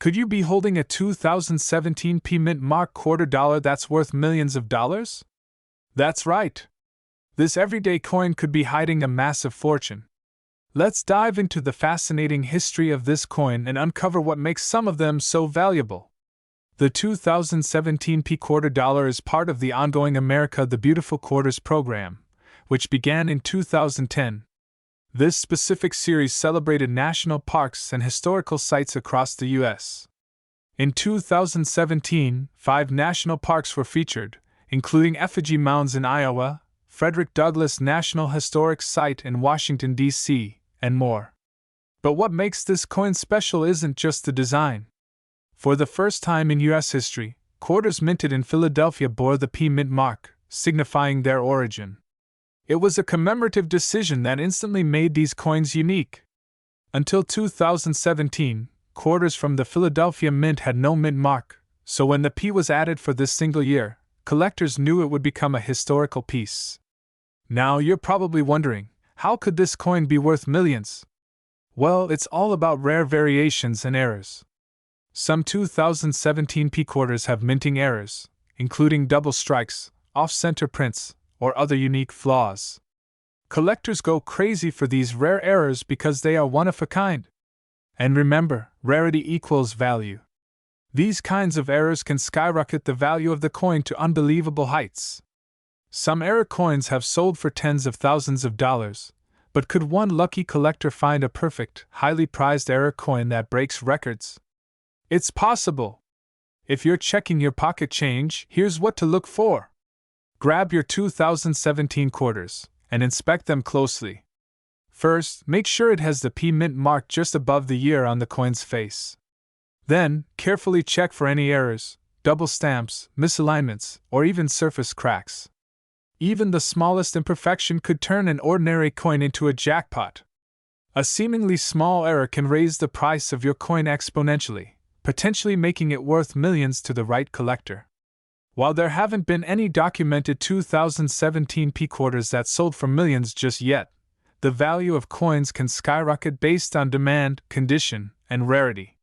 Could you be holding a 2017 P Mint Mark quarter dollar that's worth millions of dollars? That's right. This everyday coin could be hiding a massive fortune. Let's dive into the fascinating history of this coin and uncover what makes some of them so valuable. The 2017 P quarter dollar is part of the ongoing America the Beautiful Quarters program, which began in 2010. This specific series celebrated national parks and historical sites across the U.S. In 2017, 5 national parks were featured, including Effigy Mounds in Iowa, Frederick Douglass National Historic Site in Washington, D.C., and more. But what makes this coin special isn't just the design. For the first time in U.S. history, quarters minted in Philadelphia bore the P Mint mark, signifying their origin. It was a commemorative decision that instantly made these coins unique. Until 2017, quarters from the Philadelphia Mint had no mint mark, so when the P was added for this single year, collectors knew it would become a historical piece. Now you're probably wondering, how could this coin be worth millions? Well, it's all about rare variations and errors. Some 2017 P quarters have minting errors, including double strikes, off-center prints, or other unique flaws. Collectors go crazy for these rare errors because they are one of a kind. And remember, rarity equals value. These kinds of errors can skyrocket the value of the coin to unbelievable heights. Some error coins have sold for tens of thousands of dollars, but could one lucky collector find a perfect, highly prized error coin that breaks records? It's possible. If you're checking your pocket change, here's what to look for. Grab your 2017 quarters and inspect them closely. First, make sure it has the P Mint mark just above the year on the coin's face. Then, carefully check for any errors, double stamps, misalignments, or even surface cracks. Even the smallest imperfection could turn an ordinary coin into a jackpot. A seemingly small error can raise the price of your coin exponentially, potentially making it worth millions to the right collector. While there haven't been any documented 2017 P quarters that sold for millions just yet, the value of coins can skyrocket based on demand, condition, and rarity.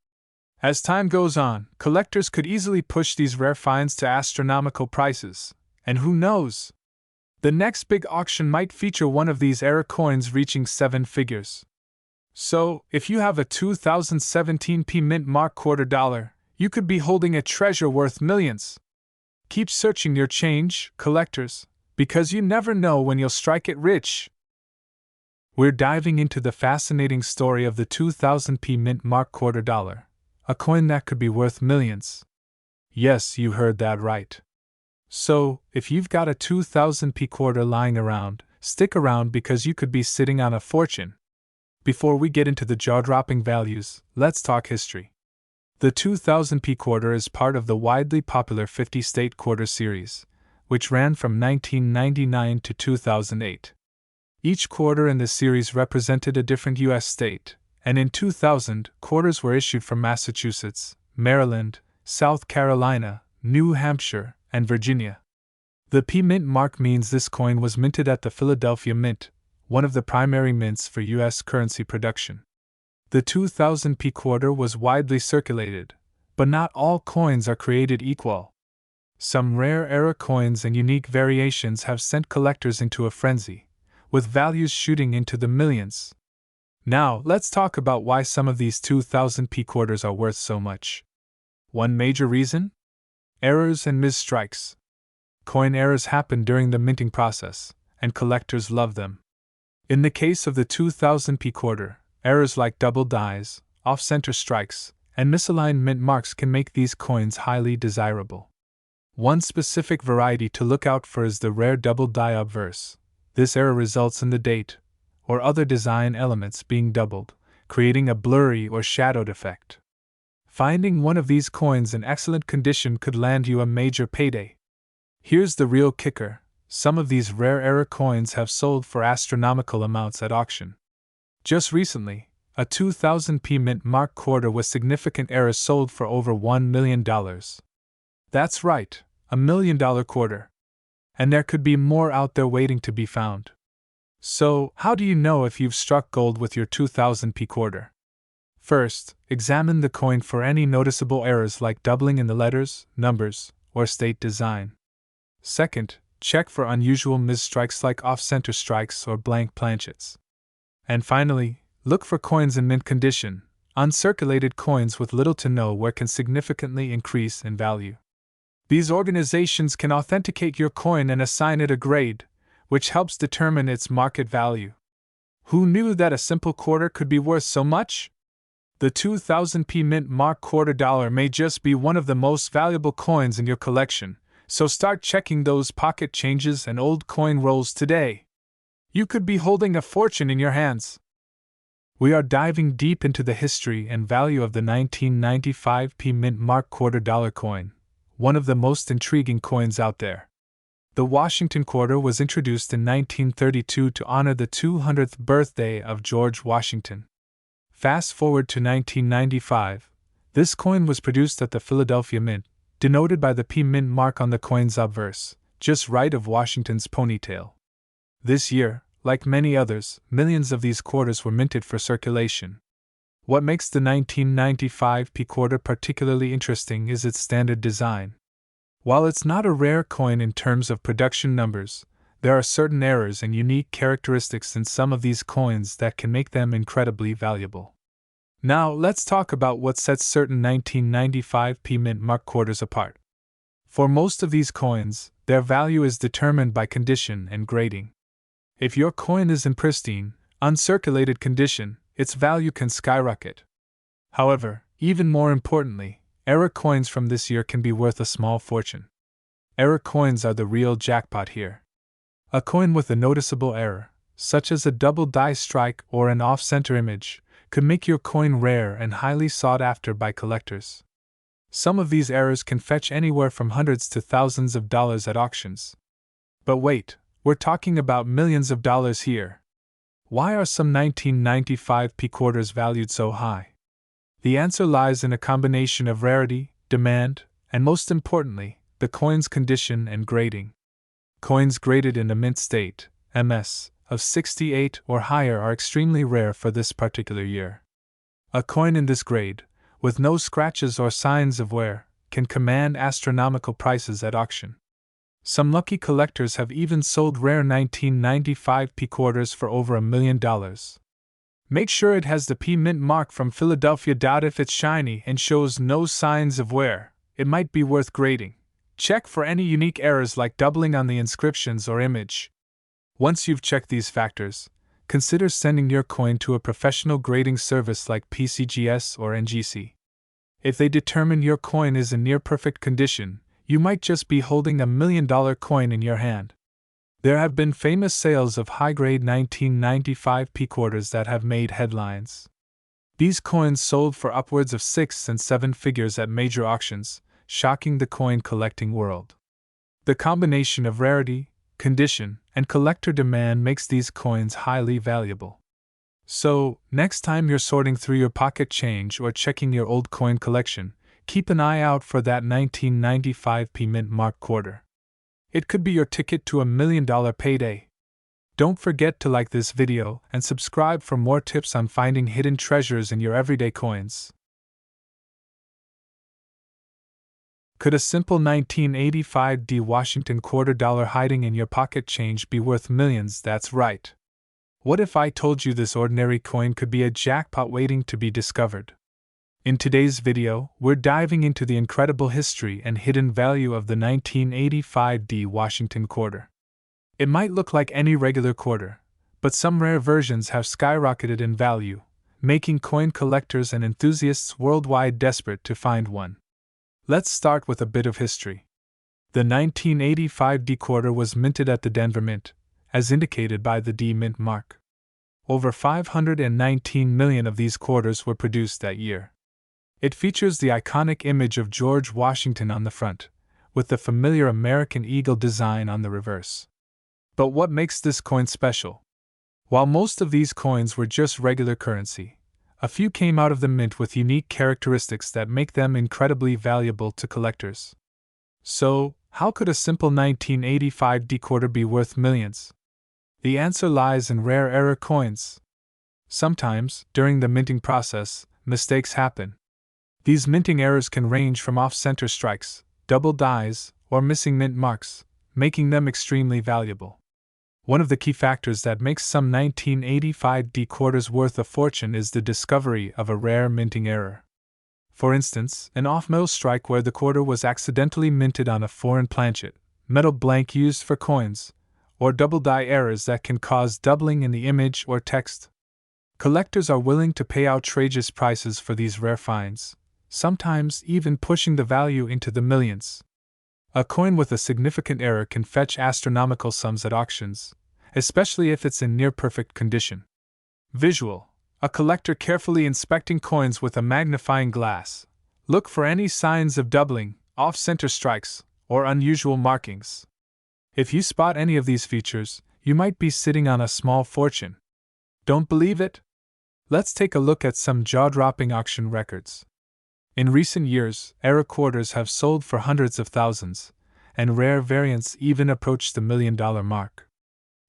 As time goes on, collectors could easily push these rare finds to astronomical prices, and who knows? The next big auction might feature one of these error coins reaching 7 figures. So, if you have a 2017 P Mint mark quarter dollar, you could be holding a treasure worth millions. Keep searching your change, collectors, because you never know when you'll strike it rich. We're diving into the fascinating story of the 2000 P Mint mark quarter dollar, a coin that could be worth millions. Yes, you heard that right. So, if you've got a 2000 P quarter lying around, stick around because you could be sitting on a fortune. Before we get into the jaw-dropping values, let's talk history. The 2000 P quarter is part of the widely popular 50-state quarter series, which ran from 1999 to 2008. Each quarter in the series represented a different U.S. state, and in 2000, quarters were issued from Massachusetts, Maryland, South Carolina, New Hampshire, and Virginia. The P Mint mark means this coin was minted at the Philadelphia Mint, one of the primary mints for U.S. currency production. The 2000 P quarter was widely circulated, but not all coins are created equal. Some rare error coins and unique variations have sent collectors into a frenzy, with values shooting into the millions. Now, let's talk about why some of these 2000 P quarters are worth so much. One major reason? Errors and misstrikes. Coin errors happen during the minting process, and collectors love them. In the case of the 2000 P quarter, errors like double dies, off-center strikes, and misaligned mint marks can make these coins highly desirable. One specific variety to look out for is the rare double die obverse. This error results in the date, or other design elements being doubled, creating a blurry or shadowed effect. Finding one of these coins in excellent condition could land you a major payday. Here's the real kicker: some of these rare error coins have sold for astronomical amounts at auction. Just recently, a 2000 P Mint mark quarter with significant errors sold for over $1 million. That's right, $1 million quarter. And there could be more out there waiting to be found. So, how do you know if you've struck gold with your 2000 P quarter? First, examine the coin for any noticeable errors like doubling in the letters, numbers, or state design. Second, check for unusual misstrikes like off-center strikes or blank planchets. And finally, look for coins in mint condition. Uncirculated coins with little to no wear can significantly increase in value. These organizations can authenticate your coin and assign it a grade, which helps determine its market value. Who knew that a simple quarter could be worth so much? The 2000p mint mark quarter dollar may just be one of the most valuable coins in your collection, so start checking those pocket changes and old coin rolls today. You could be holding a fortune in your hands. We are diving deep into the history and value of the 1995p mint mark quarter dollar coin, one of the most intriguing coins out there. The Washington quarter was introduced in 1932 to honor the 200th birthday of George Washington. Fast forward to 1995, this coin was produced at the Philadelphia Mint, denoted by the P mint mark on the coin's obverse, just right of Washington's ponytail. This year, like many others, millions of these quarters were minted for circulation. What makes the 1995p quarter particularly interesting is its standard design. While it's not a rare coin in terms of production numbers, there are certain errors and unique characteristics in some of these coins that can make them incredibly valuable. Now, let's talk about what sets certain 1995p mint mark quarters apart. For most of these coins, their value is determined by condition and grading. If your coin is in pristine, uncirculated condition, its value can skyrocket. However, even more importantly, error coins from this year can be worth a small fortune. Error coins are the real jackpot here. A coin with a noticeable error, such as a double die strike or an off-center image, could make your coin rare and highly sought after by collectors. Some of these errors can fetch anywhere from hundreds to thousands of dollars at auctions. But wait, we're talking about millions of dollars here. Why are some 1995p quarters valued so high? The answer lies in a combination of rarity, demand, and most importantly, the coin's condition and grading. Coins graded in a mint state, MS, of 68 or higher are extremely rare for this particular year. A coin in this grade, with no scratches or signs of wear, can command astronomical prices at auction. Some lucky collectors have even sold rare 1995p quarters for over $1 million. Make sure it has the P mint mark from Philadelphia. If it's shiny and shows no signs of wear, it might be worth grading. Check for any unique errors like doubling on the inscriptions or image. Once you've checked these factors, consider sending your coin to a professional grading service like PCGS or NGC. If they determine your coin is in near-perfect condition, you might just be holding $1 million coin in your hand. There have been famous sales of high-grade 1995p quarters that have made headlines. These coins sold for upwards of 6 and 7 figures at major auctions, shocking the coin collecting world. The combination of rarity, condition, and collector demand makes these coins highly valuable. So, next time you're sorting through your pocket change or checking your old coin collection, keep an eye out for that 1995p mint mark quarter. It could be your ticket to $1 million payday. Don't forget to like this video and subscribe for more tips on finding hidden treasures in your everyday coins. Could a simple 1985D Washington quarter dollar hiding in your pocket change be worth millions? That's right. What if I told you this ordinary coin could be a jackpot waiting to be discovered? In today's video, we're diving into the incredible history and hidden value of the 1985D Washington quarter. It might look like any regular quarter, but some rare versions have skyrocketed in value, making coin collectors and enthusiasts worldwide desperate to find one. Let's start with a bit of history. The 1985D quarter was minted at the Denver Mint, as indicated by the D mint mark. Over 519 million of these quarters were produced that year. It features the iconic image of George Washington on the front, with the familiar American eagle design on the reverse. But what makes this coin special? While most of these coins were just regular currency, a few came out of the mint with unique characteristics that make them incredibly valuable to collectors. So, how could a simple 1985D quarter be worth millions? The answer lies in rare error coins. Sometimes, during the minting process, mistakes happen. These minting errors can range from off-center strikes, double dies, or missing mint marks, making them extremely valuable. One of the key factors that makes some 1985 D quarters worth a fortune is the discovery of a rare minting error. For instance, an off-metal strike where the quarter was accidentally minted on a foreign planchet, metal blank used for coins, or double die errors that can cause doubling in the image or text. Collectors are willing to pay outrageous prices for these rare finds, sometimes even pushing the value into the millions. A coin with a significant error can fetch astronomical sums at auctions, especially if it's in near-perfect condition. Visual: a collector carefully inspecting coins with a magnifying glass. Look for any signs of doubling, off-center strikes, or unusual markings. If you spot any of these features, you might be sitting on a small fortune. Don't believe it? Let's take a look at some jaw-dropping auction records. In recent years, error quarters have sold for hundreds of thousands, and rare variants even approach the $1 million mark.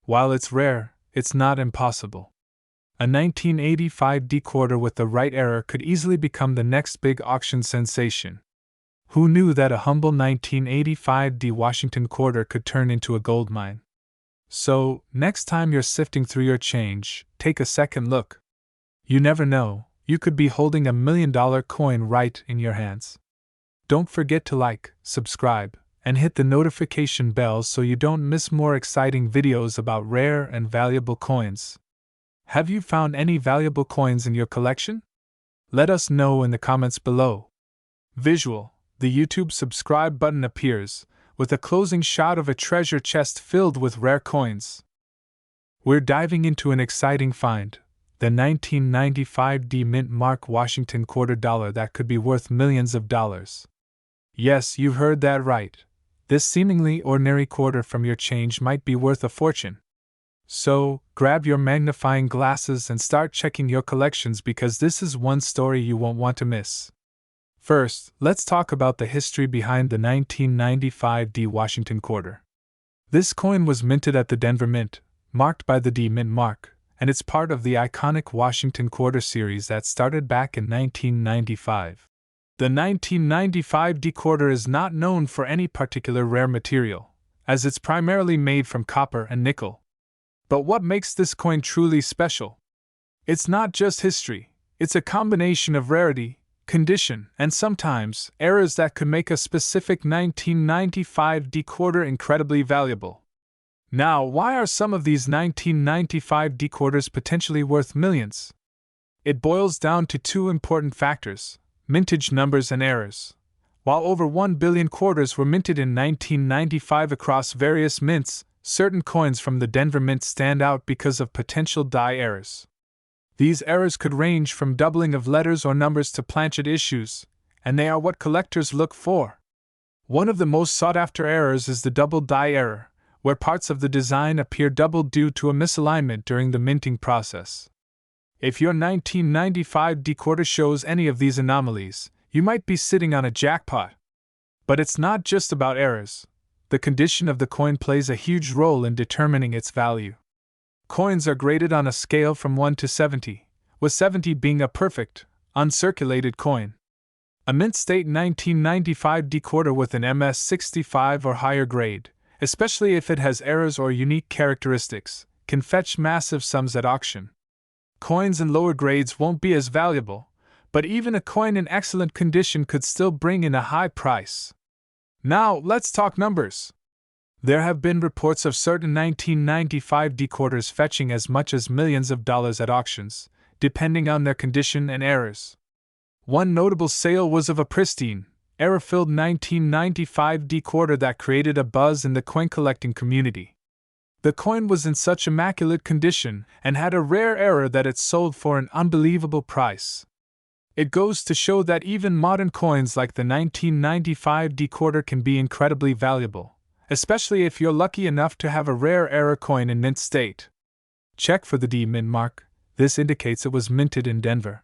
While it's rare, it's not impossible. A 1985 D quarter with the right error could easily become the next big auction sensation. Who knew that a humble 1985 D Washington quarter could turn into a gold mine? So, next time you're sifting through your change, take a second look. You never know, you could be holding a $1 million coin right in your hands. Don't forget to like, subscribe, and hit the notification bell so you don't miss more exciting videos about rare and valuable coins. Have you found any valuable coins in your collection? Let us know in the comments below. Visual: the YouTube subscribe button appears, with a closing shot of a treasure chest filled with rare coins. We're diving into an exciting find, the 1995 D Mint Mark Washington quarter dollar that could be worth millions of dollars. Yes, you heard that right. This seemingly ordinary quarter from your change might be worth a fortune. So, grab your magnifying glasses and start checking your collections because this is one story you won't want to miss. First, let's talk about the history behind the 1995 D Washington quarter. This coin was minted at the Denver Mint, marked by the D Mint mark, and it's part of the iconic Washington quarter series that started back in 1995. The 1995 D quarter is not known for any particular rare material, as it's primarily made from copper and nickel. But what makes this coin truly special? It's not just history, it's a combination of rarity, condition, and sometimes errors that could make a specific 1995 D quarter incredibly valuable. Now, why are some of these 1995 D quarters potentially worth millions? It boils down to two important factors: mintage numbers and errors. While over 1 billion quarters were minted in 1995 across various mints, certain coins from the Denver Mint stand out because of potential die errors. These errors could range from doubling of letters or numbers to planchet issues, and they are what collectors look for. One of the most sought-after errors is the double die error, where parts of the design appear doubled due to a misalignment during the minting process. If your 1995 D quarter shows any of these anomalies, you might be sitting on a jackpot. But it's not just about errors. The condition of the coin plays a huge role in determining its value. Coins are graded on a scale from 1 to 70, with 70 being a perfect, uncirculated coin. A mint state 1995 D quarter with an MS65 or higher grade, especially if it has errors or unique characteristics, can fetch massive sums at auction. Coins in lower grades won't be as valuable, but even a coin in excellent condition could still bring in a high price. Now, let's talk numbers. There have been reports of certain 1995 D quarters fetching as much as millions of dollars at auctions, depending on their condition and errors. One notable sale was of a pristine, error-filled 1995 D quarter that created a buzz in the coin collecting community. The coin was in such immaculate condition and had a rare error that it sold for an unbelievable price. It goes to show that even modern coins like the 1995 D quarter can be incredibly valuable, especially if you're lucky enough to have a rare error coin in mint state. Check for the D Mint mark. This indicates it was minted in Denver.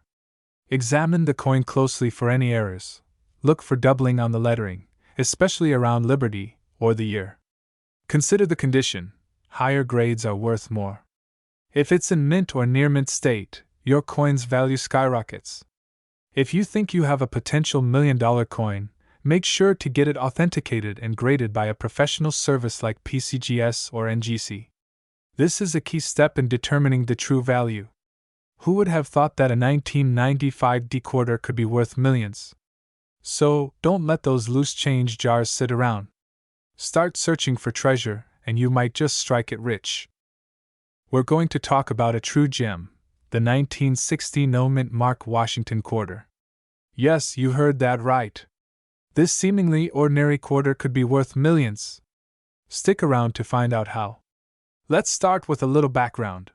Examine the coin closely for any errors. Look for doubling on the lettering, especially around Liberty or the year. Consider the condition. Higher grades are worth more. If it's in mint or near mint state, your coin's value skyrockets. If you think you have a potential $1 million coin, make sure to get it authenticated and graded by a professional service like PCGS or NGC. This is a key step in determining the true value. Who would have thought that a 1995 quarter could be worth millions? So, don't let those loose change jars sit around. Start searching for treasure, and you might just strike it rich. We're going to talk about a true gem, the 1960 no-mint mark Washington quarter. Yes, you heard that right. This seemingly ordinary quarter could be worth millions. Stick around to find out how. Let's start with a little background.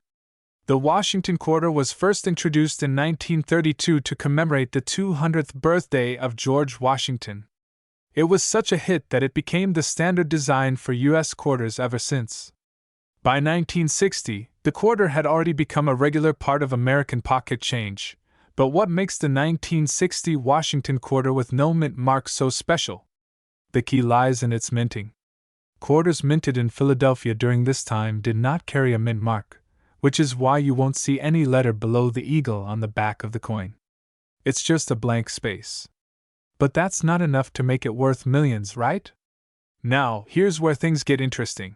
The Washington quarter was first introduced in 1932 to commemorate the 200th birthday of George Washington. It was such a hit that it became the standard design for U.S. quarters ever since. By 1960, the quarter had already become a regular part of American pocket change. But what makes the 1960 Washington quarter with no mint mark so special? The key lies in its minting. Quarters minted in Philadelphia during this time did not carry a mint mark, which is why you won't see any letter below the eagle on the back of the coin. It's just a blank space. But that's not enough to make it worth millions, right? Now, here's where things get interesting.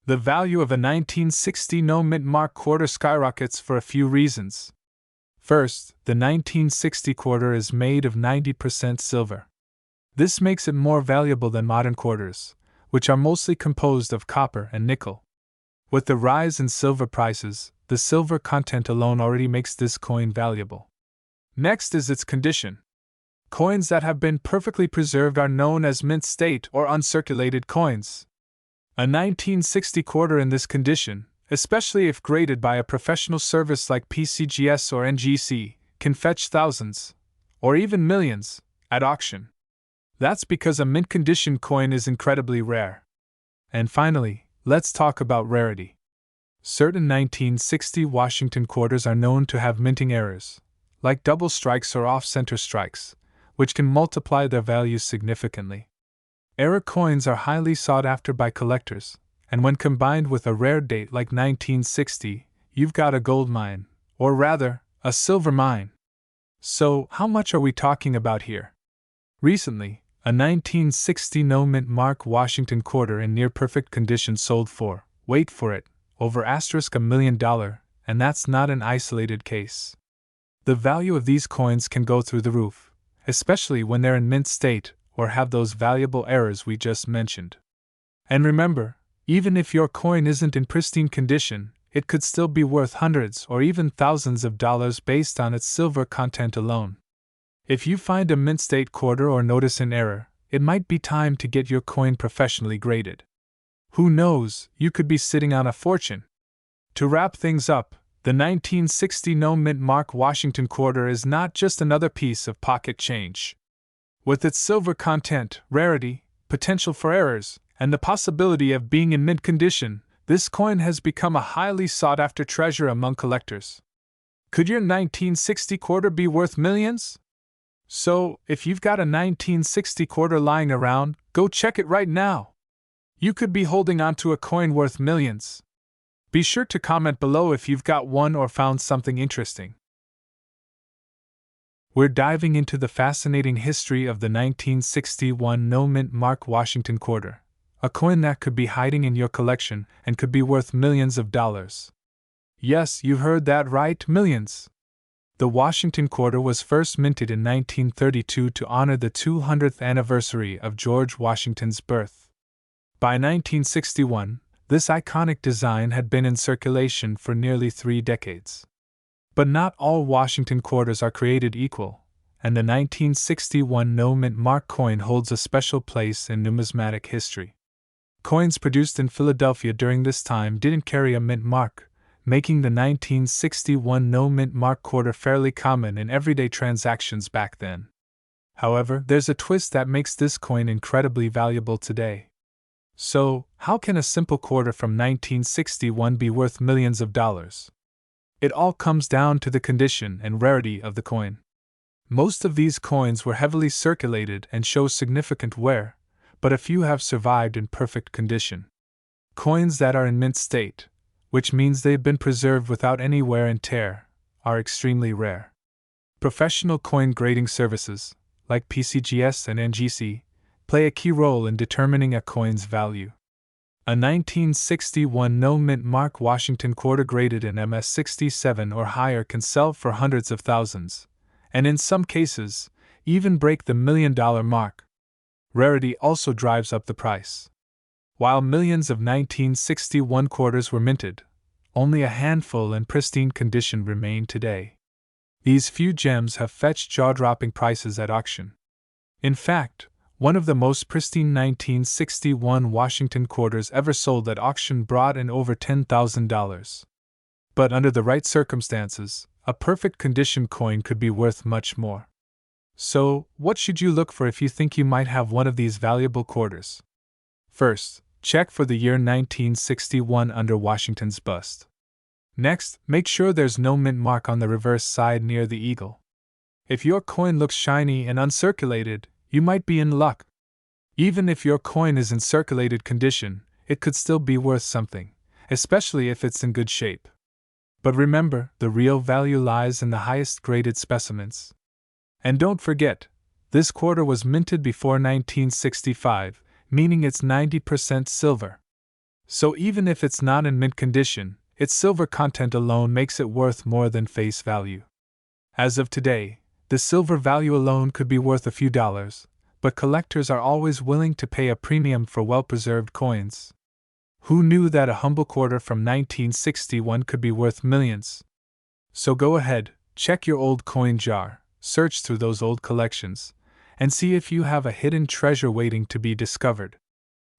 The value of a 1960 no-mint mark quarter skyrockets for a few reasons. First, the 1960 quarter is made of 90% silver. This makes it more valuable than modern quarters, which are mostly composed of copper and nickel. With the rise in silver prices, the silver content alone already makes this coin valuable. Next is its condition. Coins that have been perfectly preserved are known as mint state or uncirculated coins. A 1960 quarter in this condition, especially if graded by a professional service like PCGS or NGC, can fetch thousands, or even millions, at auction. That's because a mint condition coin is incredibly rare. And finally, let's talk about rarity. Certain 1960 Washington quarters are known to have minting errors, like double strikes or off-center strikes, which can multiply their value significantly. Error coins are highly sought after by collectors, and when combined with a rare date like 1960, you've got a gold mine, or rather, a silver mine. So, how much are we talking about here? Recently, a 1960 no-mint mark Washington quarter in near-perfect condition sold for, wait for it, over $1 million, and that's not an isolated case. The value of these coins can go through the roof, especially when they're in mint state or have those valuable errors we just mentioned. And remember, even if your coin isn't in pristine condition, it could still be worth hundreds or even thousands of dollars based on its silver content alone. If you find a mint state quarter or notice an error, it might be time to get your coin professionally graded. Who knows, you could be sitting on a fortune. To wrap things up, the 1960 no-mint mark Washington quarter is not just another piece of pocket change. With its silver content, rarity, potential for errors, and the possibility of being in mint condition, this coin has become a highly sought-after treasure among collectors. Could your 1960 quarter be worth millions? So, if you've got a 1960 quarter lying around, go check it right now. You could be holding onto a coin worth millions. Be sure to comment below if you've got one or found something interesting. We're diving into the fascinating history of the 1961 no-mint mark Washington quarter, a coin that could be hiding in your collection and could be worth millions of dollars. Yes, you heard that right, millions. The Washington quarter was first minted in 1932 to honor the 200th anniversary of George Washington's birth. By 1961, this iconic design had been in circulation for nearly 3 decades. But not all Washington quarters are created equal, and the 1961 no-mint mark coin holds a special place in numismatic history. Coins produced in Philadelphia during this time didn't carry a mint mark, making the 1961 no-mint mark quarter fairly common in everyday transactions back then. However, there's a twist that makes this coin incredibly valuable today. So, how can a simple quarter from 1961 be worth millions of dollars? It all comes down to the condition and rarity of the coin. Most of these coins were heavily circulated and show significant wear, but a few have survived in perfect condition. Coins that are in mint state, which means they've been preserved without any wear and tear, are extremely rare. Professional coin grading services, like PCGS and NGC, play a key role in determining a coin's value. A 1961 no-mint mark Washington quarter graded in MS-67 or higher can sell for hundreds of thousands, and in some cases, even break the $1 million mark. Rarity also drives up the price. While millions of 1961 quarters were minted, only a handful in pristine condition remain today. These few gems have fetched jaw-dropping prices at auction. In fact, one of the most pristine 1961 Washington quarters ever sold at auction brought in over $10,000. But under the right circumstances, a perfect condition coin could be worth much more. So, what should you look for if you think you might have one of these valuable quarters? First, check for the year 1961 under Washington's bust. Next, make sure there's no mint mark on the reverse side near the eagle. If your coin looks shiny and uncirculated, you might be in luck. Even if your coin is in circulated condition, it could still be worth something, especially if it's in good shape. But remember, the real value lies in the highest graded specimens. And don't forget, this quarter was minted before 1965, meaning it's 90% silver. So even if it's not in mint condition, its silver content alone makes it worth more than face value. As of today, the silver value alone could be worth a few dollars, but collectors are always willing to pay a premium for well-preserved coins. Who knew that a humble quarter from 1961 could be worth millions? So go ahead, check your old coin jar, search through those old collections, and see if you have a hidden treasure waiting to be discovered.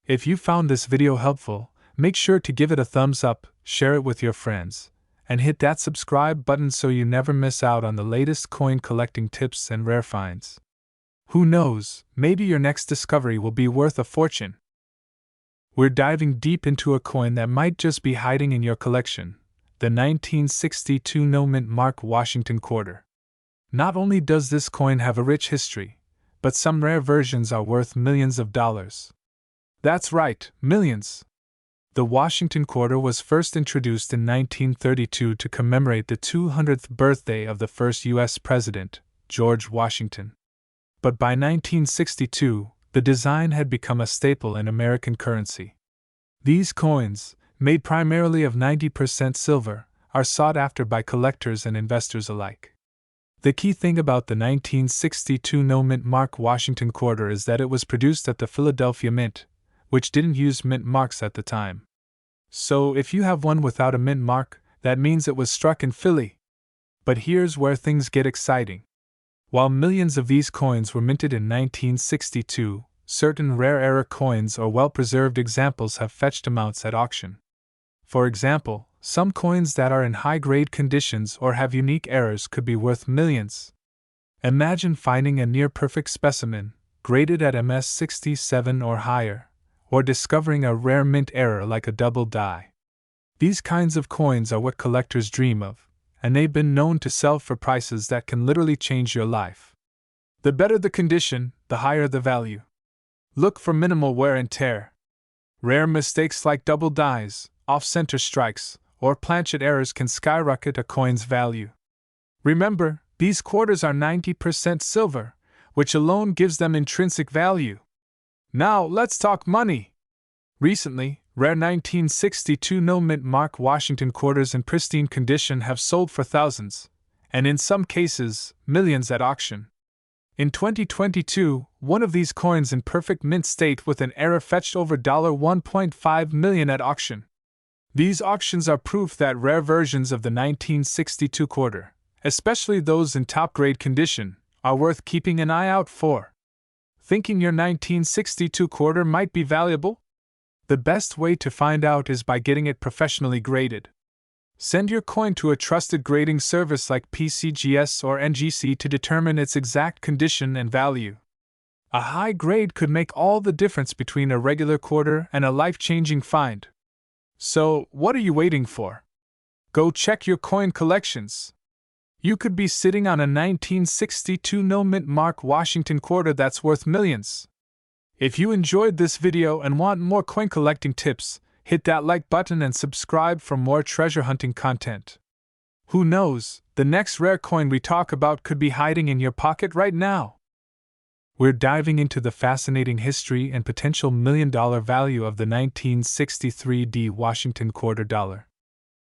If you found this video helpful, make sure to give it a thumbs up, share it with your friends, and hit that subscribe button so you never miss out on the latest coin collecting tips and rare finds. Who knows, maybe your next discovery will be worth a fortune. We're diving deep into a coin that might just be hiding in your collection, the 1962 no-mint mark Washington quarter. Not only does this coin have a rich history, but some rare versions are worth millions of dollars. That's right, millions! The Washington quarter was first introduced in 1932 to commemorate the 200th birthday of the first U.S. President, George Washington. But by 1962, the design had become a staple in American currency. These coins, made primarily of 90% silver, are sought after by collectors and investors alike. The key thing about the 1962 no-mint mark Washington quarter is that it was produced at the Philadelphia Mint, which didn't use mint marks at the time. So if you have one without a mint mark, that means it was struck in Philly. But here's where things get exciting. While millions of these coins were minted in 1962, certain rare era coins or well-preserved examples have fetched amounts at auction. For example, some coins that are in high-grade conditions or have unique errors could be worth millions. Imagine finding a near-perfect specimen, graded at MS-67 or higher, or discovering a rare mint error like a double die. These kinds of coins are what collectors dream of, and they've been known to sell for prices that can literally change your life. The better the condition, the higher the value. Look for minimal wear and tear. Rare mistakes like double dies, off-center strikes, or planchet errors can skyrocket a coin's value. Remember, these quarters are 90% silver, which alone gives them intrinsic value. Now, let's talk money. Recently, rare 1962 no-mint mark Washington quarters in pristine condition have sold for thousands, and in some cases, millions at auction. In 2022, one of these coins in perfect mint state with an error fetched over $1.5 million at auction. These auctions are proof that rare versions of the 1962 quarter, especially those in top-grade condition, are worth keeping an eye out for. Thinking your 1962 quarter might be valuable? The best way to find out is by getting it professionally graded. Send your coin to a trusted grading service like PCGS or NGC to determine its exact condition and value. A high grade could make all the difference between a regular quarter and a life-changing find. So, what are you waiting for? Go check your coin collections. You could be sitting on a 1962 no-mint mark Washington quarter that's worth millions. If you enjoyed this video and want more coin collecting tips, hit that like button and subscribe for more treasure hunting content. Who knows, the next rare coin we talk about could be hiding in your pocket right now. We're diving into the fascinating history and potential million-dollar value of the 1963 Washington quarter dollar.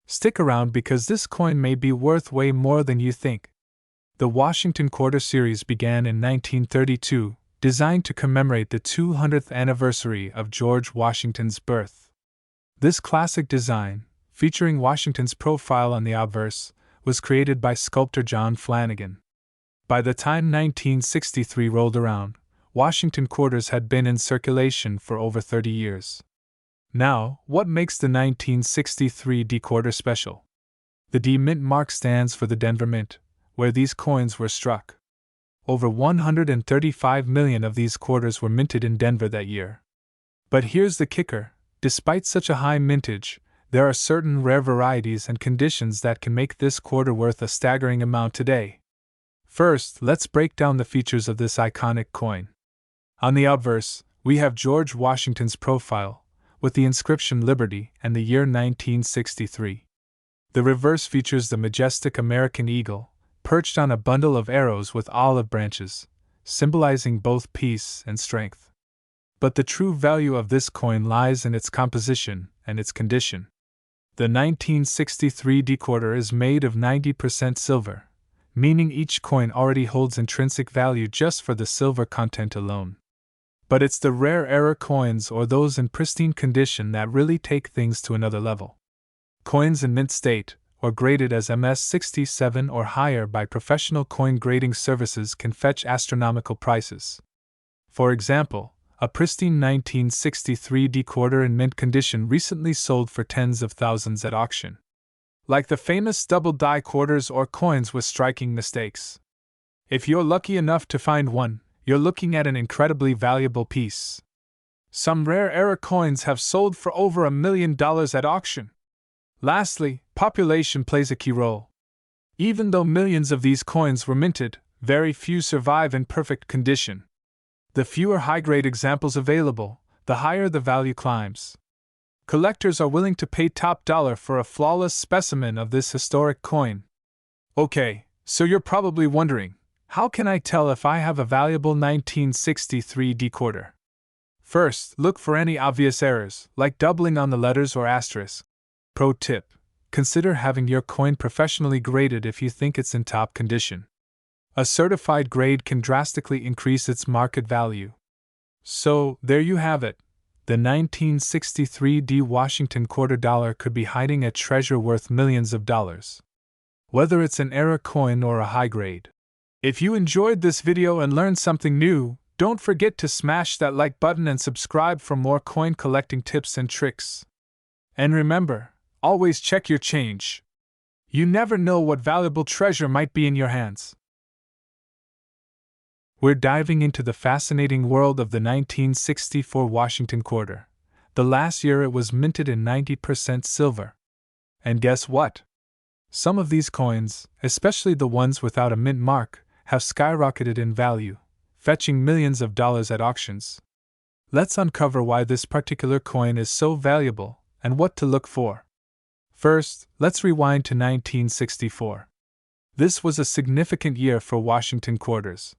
Stick around because this coin may be worth way more than you think. The Washington quarter series began in 1932, designed to commemorate the 200th anniversary of George Washington's birth. This classic design, featuring Washington's profile on the obverse, was created by sculptor John Flanagan. By the time 1963 rolled around, Washington quarters had been in circulation for over 30 years. Now, what makes the 1963 D quarter special? The D Mint mark stands for the Denver Mint, where these coins were struck. Over 135 million of these quarters were minted in Denver that year. But here's the kicker: despite such a high mintage, there are certain rare varieties and conditions that can make this quarter worth a staggering amount today. First, let's break down the features of this iconic coin. On the obverse, we have George Washington's profile, with the inscription Liberty and the year 1963. The reverse features the majestic American eagle, perched on a bundle of arrows with olive branches, symbolizing both peace and strength. But the true value of this coin lies in its composition and its condition. The 1963 D quarter is made of 90% silver, meaning each coin already holds intrinsic value just for the silver content alone. But it's the rare error coins, or those in pristine condition, that really take things to another level. Coins in mint state, or graded as MS-67 or higher by professional coin grading services, can fetch astronomical prices. For example, a pristine 1963 D quarter in mint condition recently sold for tens of thousands at auction. Like the famous double die quarters or coins with striking mistakes. If you're lucky enough to find one, you're looking at an incredibly valuable piece. Some rare error coins have sold for over $1 million at auction. Lastly, population plays a key role. Even though millions of these coins were minted, very few survive in perfect condition. The fewer high-grade examples available, the higher the value climbs. Collectors are willing to pay top dollar for a flawless specimen of this historic coin. Okay, so you're probably wondering, how can I tell if I have a valuable 1963 D quarter? First, look for any obvious errors, like doubling on the letters or asterisk. Pro tip: consider having your coin professionally graded if you think it's in top condition. A certified grade can drastically increase its market value. So, there you have it. The 1963 D Washington quarter dollar could be hiding a treasure worth millions of dollars. Whether it's an error coin or a high grade. If you enjoyed this video and learned something new, don't forget to smash that like button and subscribe for more coin collecting tips and tricks. And remember, always check your change. You never know what valuable treasure might be in your hands. We're diving into the fascinating world of the 1964 Washington quarter, the last year it was minted in 90% silver. And guess what? Some of these coins, especially the ones without a mint mark, have skyrocketed in value, fetching millions of dollars at auctions. Let's uncover why this particular coin is so valuable and what to look for. First, let's rewind to 1964. This was a significant year for Washington quarters.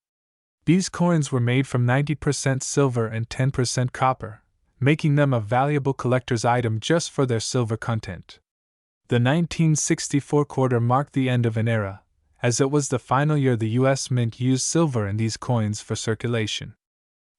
These coins were made from 90% silver and 10% copper, making them a valuable collector's item just for their silver content. The 1964 quarter marked the end of an era, as it was the final year the U.S. Mint used silver in these coins for circulation.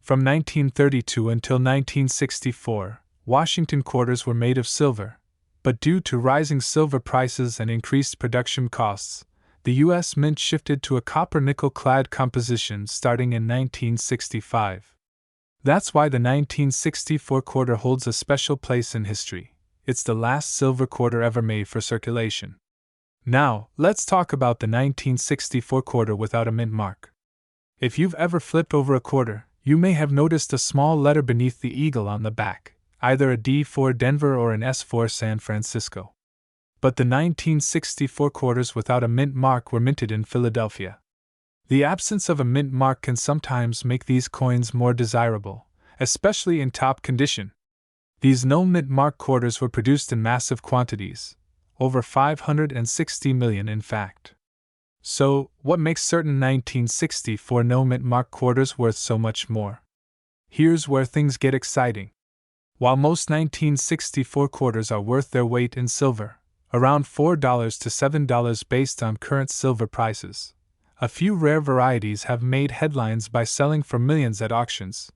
From 1932 until 1964, Washington quarters were made of silver, but due to rising silver prices and increased production costs, the U.S. Mint shifted to a copper-nickel-clad composition starting in 1965. That's why the 1964 quarter holds a special place in history. It's the last silver quarter ever made for circulation. Now, let's talk about the 1964 quarter without a mint mark. If you've ever flipped over a quarter, you may have noticed a small letter beneath the eagle on the back, either a D for Denver or an S for San Francisco. But the 1964 quarters without a mint mark were minted in Philadelphia. The absence of a mint mark can sometimes make these coins more desirable, especially in top condition. These no mint mark quarters were produced in massive quantities, over 560 million in fact. So, what makes certain 1964 no-mint mark quarters worth so much more? Here's where things get exciting. While most 1964 quarters are worth their weight in silver, around $4 to $7 based on current silver prices, a few rare varieties have made headlines by selling for millions at auctions.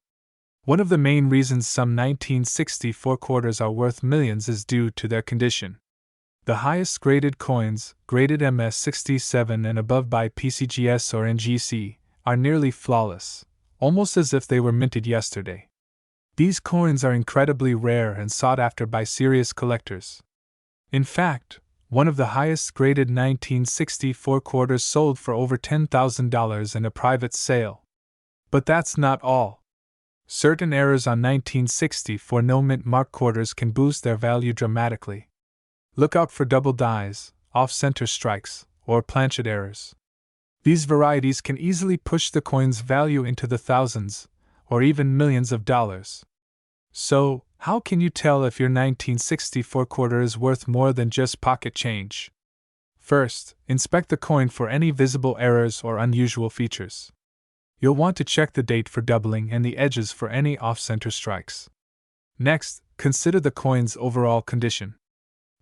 One of the main reasons some 1964 quarters are worth millions is due to their condition. The highest graded coins, graded MS67 and above by PCGS or NGC, are nearly flawless, almost as if they were minted yesterday. These coins are incredibly rare and sought after by serious collectors. In fact, one of the highest graded 1964 quarters sold for over $10,000 in a private sale. But that's not all. Certain errors on 1964 no-mint mark quarters can boost their value dramatically. Look out for double dies, off-center strikes, or planchet errors. These varieties can easily push the coin's value into the thousands, or even millions of dollars. So, how can you tell if your 1964 quarter is worth more than just pocket change? First, inspect the coin for any visible errors or unusual features. You'll want to check the date for doubling and the edges for any off-center strikes. Next, consider the coin's overall condition.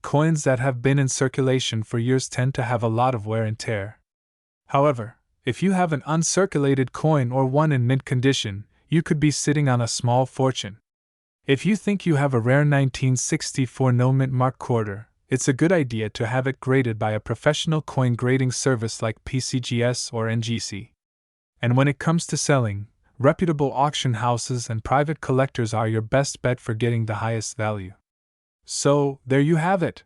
Coins that have been in circulation for years tend to have a lot of wear and tear. However, if you have an uncirculated coin or one in mint condition, you could be sitting on a small fortune. If you think you have a rare 1964 no-mint mark quarter, it's a good idea to have it graded by a professional coin grading service like PCGS or NGC. And when it comes to selling, reputable auction houses and private collectors are your best bet for getting the highest value. So, there you have it.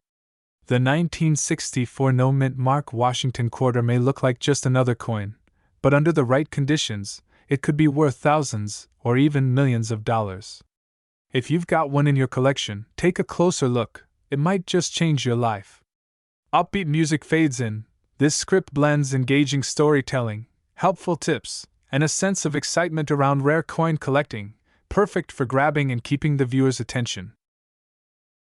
The 1964 no-mint mark Washington quarter may look like just another coin, but under the right conditions, it could be worth thousands or even millions of dollars. If you've got one in your collection, take a closer look, it might just change your life. Upbeat music fades in, this script blends engaging storytelling, helpful tips, and a sense of excitement around rare coin collecting, perfect for grabbing and keeping the viewer's attention.